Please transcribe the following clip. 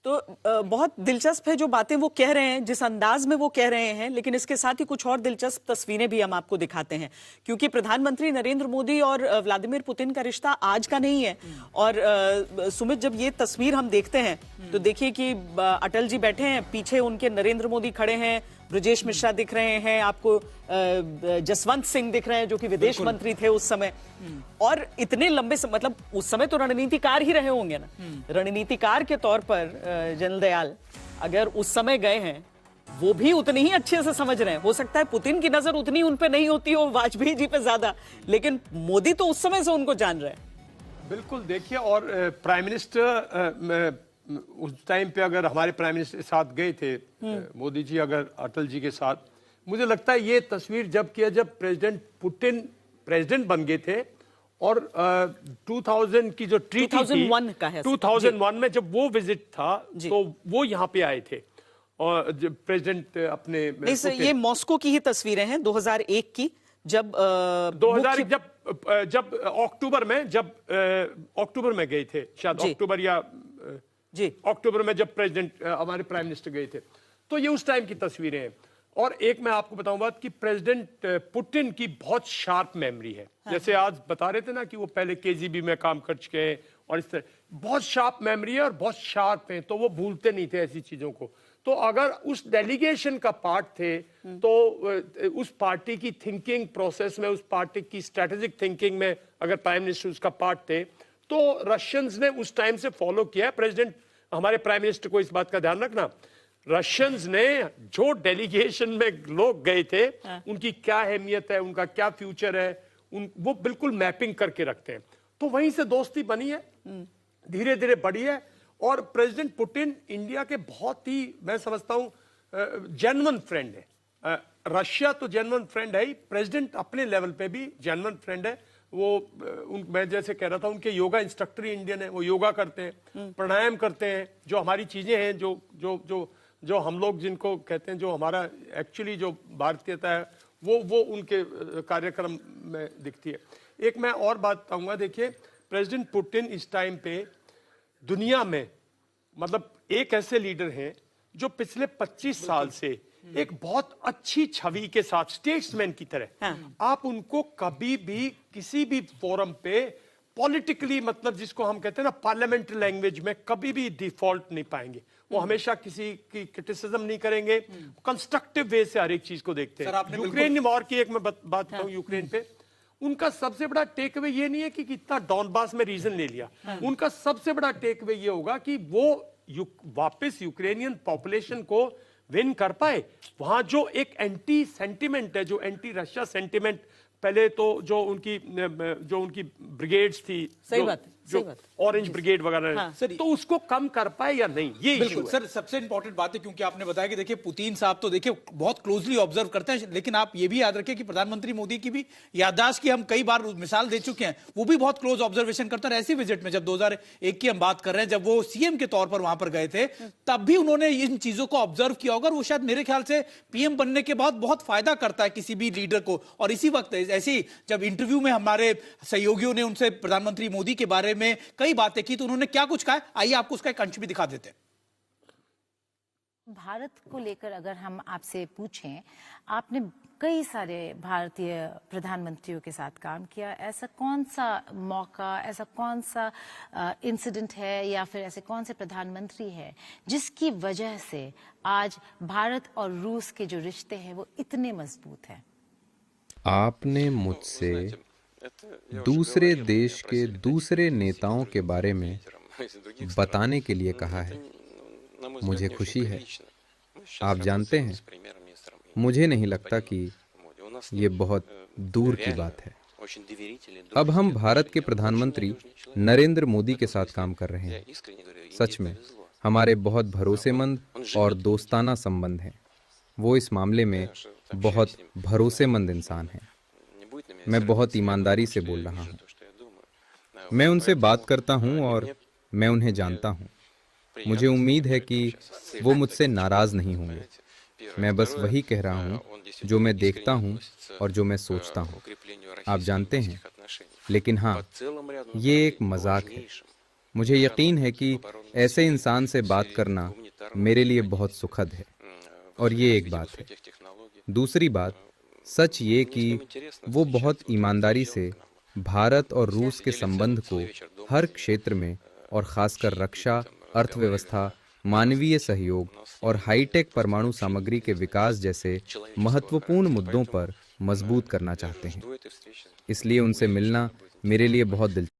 तो बहुत दिलचस्प है जो बातें वो कह रहे हैं, जिस अंदाज में वो कह रहे हैं, लेकिन इसके साथ ही कुछ और दिलचस्प तस्वीरें भी हम आपको दिखाते हैं, क्योंकि प्रधानमंत्री नरेंद्र मोदी और व्लादिमीर पुतिन का रिश्ता आज का नहीं है। और सुमित, जब ये तस्वीर हम देखते हैं तो देखिए कि अटल जी बैठे हैं, पीछे उनके नरेंद्र मोदी खड़े हैं, ब्रजेश मिश्रा दिख रहे हैं, आपको जसवंत सिंह दिख रहे हैं जो कि विदेश मंत्री थे उस समय। और इतने लंबे मतलब उस समय तो रणनीतिकार ही रहे होंगे ना, रणनीतिकार के तौर पर जनरल दयाल अगर उस समय गए हैं, वो भी उतनी ही अच्छे से समझ रहे हैं। हो सकता है पुतिन की नजर उतनी उन पे नहीं होती हो, वाजपेयी जी पे ज्यादा, लेकिन मोदी तो उस समय से उनको जान रहे हैं। बिल्कुल, देखिए, और प्राइम मिनिस्टर उस टाइम पे अगर हमारे प्राइम मिनिस्टर के साथ गए थे मोदी जी, अगर अटल जी के साथ, मुझे लगता है ये तस्वीर जब प्रेसिडेंट पुतिन प्रेसिडेंट बन गए थे और 2000 की जो ट्रीटी 2001 का है, 2001 में जब वो विजिट था तो वो यहाँ पे आए थे और जब प्रेसिडेंट अपने ये मॉस्को की ही तस्वीरें हैं 2001 की, जब 2001 जब अक्टूबर में गए थे, शायद अक्टूबर या अक्टूबर में जब प्रेसिडेंट हमारे प्राइम मिनिस्टर गए थे, तो ये उस टाइम की तस्वीरें हैं। और एक मैं आपको बताऊं बात कि प्रेसिडेंट पुतिन की बहुत शार्प मेमोरी है। जैसे आज बता रहे थे ना कि वो पहले केजीबी में काम कर चुके हैं और इस तरह बहुत शार्प मेमोरी है और बहुत शार्प है, तो वो भूलते नहीं थे ऐसी चीजों को। तो अगर उस डेलीगेशन का पार्ट थे तो उस पार्टी की थिंकिंग प्रोसेस में, उस पार्टी की स्ट्रेटेजिक थिंकिंग में अगर प्राइम मिनिस्टर उसका पार्ट थे, तो रशियंस ने उस टाइम से फॉलो किया। प्रेसिडेंट हमारे प्राइम मिनिस्टर को इस बात का ध्यान रखना, रशियंस ने जो डेलीगेशन में लोग गए थे उनकी क्या अहमियत है, उनका क्या फ्यूचर है, वो बिल्कुल मैपिंग करके रखते हैं। तो वहीं से दोस्ती बनी है, धीरे धीरे बढ़ी है। और प्रेसिडेंट पुतिन इंडिया के बहुत ही, मैं समझता हूं, जेन्युइन फ्रेंड है। रशिया तो जेन्युइन फ्रेंड है ही, प्रेसिडेंट अपने लेवल पे भी जेन्युइन फ्रेंड है। वो मैं जैसे कह रहा था, उनके योगा इंस्ट्रक्टर ही इंडियन है, वो योगा करते हैं, प्राणायाम करते हैं, जो हमारी चीजें हैं, जो हम लोग जिनको कहते हैं, जो हमारा एक्चुअली जो भारतीयता है, वो उनके कार्यक्रम में दिखती है। एक मैं और बात बताऊंगा, देखिए प्रेसिडेंट पुतिन इस टाइम पे दुनिया में मतलब एक ऐसे लीडर हैं जो पिछले 25 साल से एक बहुत अच्छी छवि के साथ स्टेट्समैन की तरह, आप उनको कभी भी किसी भी फोरम पे पॉलिटिकली, मतलब जिसको हम कहते हैं ना पार्लियामेंट्री लैंग्वेज में, कभी भी डिफॉल्ट नहीं पाएंगे। वो हमेशा किसी की क्रिटिसिज्म नहीं करेंगे, कंस्ट्रक्टिव वे से हर एक चीज को देखते हैं। यूक्रेन वॉर की एक मैं बात बताऊं, यूक्रेन पे उनका सबसे बड़ा टेक अवे ये नहीं है कि कितना डॉनबास में रीजन ले लिया, उनका सबसे बड़ा टेक अवे ये होगा कि वो वापस यूक्रेनियन पॉपुलेशन को विन कर पाए। वहां जो एक एंटी सेंटिमेंट है, जो एंटी रशिया सेंटिमेंट, पहले तो जो उनकी ब्रिगेड्स थी, सही बात है, जो ऑरेंज ब्रिगेड वगैरह, तो उसको कम कर पाए या नहीं, ये बिल्कुल सर सबसे इंपॉर्टेंट बात है। क्योंकि आपने बताया कि देखिए पुतिन साहब तो देखिए बहुत क्लोजली ऑब्जर्व करते हैं, लेकिन आप ये भी याद रखिए कि प्रधानमंत्री मोदी की भी याददाश्त की हम कई बार मिसाल दे चुके हैं, वो भी बहुत क्लोज ऑब्जर्वेशन करते हैं। ऐसी विजिट में जब 2001 की हम बात कर रहे हैं, जब वो सीएम के तौर पर वहां पर गए थे, तब भी उन्होंने इन चीजों को ऑब्जर्व किया होगा। वो शायद मेरे ख्याल से पीएम बनने के बाद बहुत फायदा करता है किसी भी लीडर को। और इसी वक्त ऐसी जब इंटरव्यू में हमारे सहयोगियों ने उनसे प्रधानमंत्री मोदी के बारे में कई बातें की, तो उन्होंने क्या कुछ कहा, आइए आपको उसका एक अंश भी दिखा देते हैं। भारत को लेकर अगर हम आपसे पूछें, आपने कई सारे भारतीय प्रधानमंत्रियों के साथ काम किया, ऐसा कौन सा मौका, ऐसा कौन सा इंसिडेंट है या फिर ऐसे कौन से प्रधानमंत्री है जिसकी वजह से आज भारत और रूस के जो रिश्ते हैं वो इतने मजबूत हैं? आपने मुझसे दूसरे देश के दूसरे नेताओं के बारे में बताने के लिए कहा है। मुझे खुशी है। आप जानते हैं, मुझे नहीं लगता कि ये बहुत दूर की बात है। अब हम भारत के प्रधानमंत्री नरेंद्र मोदी के साथ काम कर रहे हैं। सच में हमारे बहुत भरोसेमंद और दोस्ताना संबंध हैं। वो इस मामले में बहुत भरोसेमंद इंसान हैं। मैं बहुत ईमानदारी से बोल रहा हूँ। मैं उनसे बात करता हूँ और मैं उन्हें जानता हूँ। मुझे उम्मीद है कि वो मुझसे नाराज नहीं होंगे। मैं बस वही कह रहा हूँ जो मैं देखता हूँ और जो मैं सोचता हूँ। आप जानते हैं, लेकिन हाँ, ये एक मजाक है। मुझे यकीन है कि ऐसे इंसान से बात करना मेरे लिए बहुत सुखद है, और ये एक बात है। दूसरी बात, सच ये कि वो बहुत ईमानदारी से भारत और रूस के संबंध को हर क्षेत्र में, और खासकर रक्षा, अर्थव्यवस्था, मानवीय सहयोग और हाईटेक परमाणु सामग्री के विकास जैसे महत्वपूर्ण मुद्दों पर मजबूत करना चाहते हैं। इसलिए उनसे मिलना मेरे लिए बहुत दिलचस्प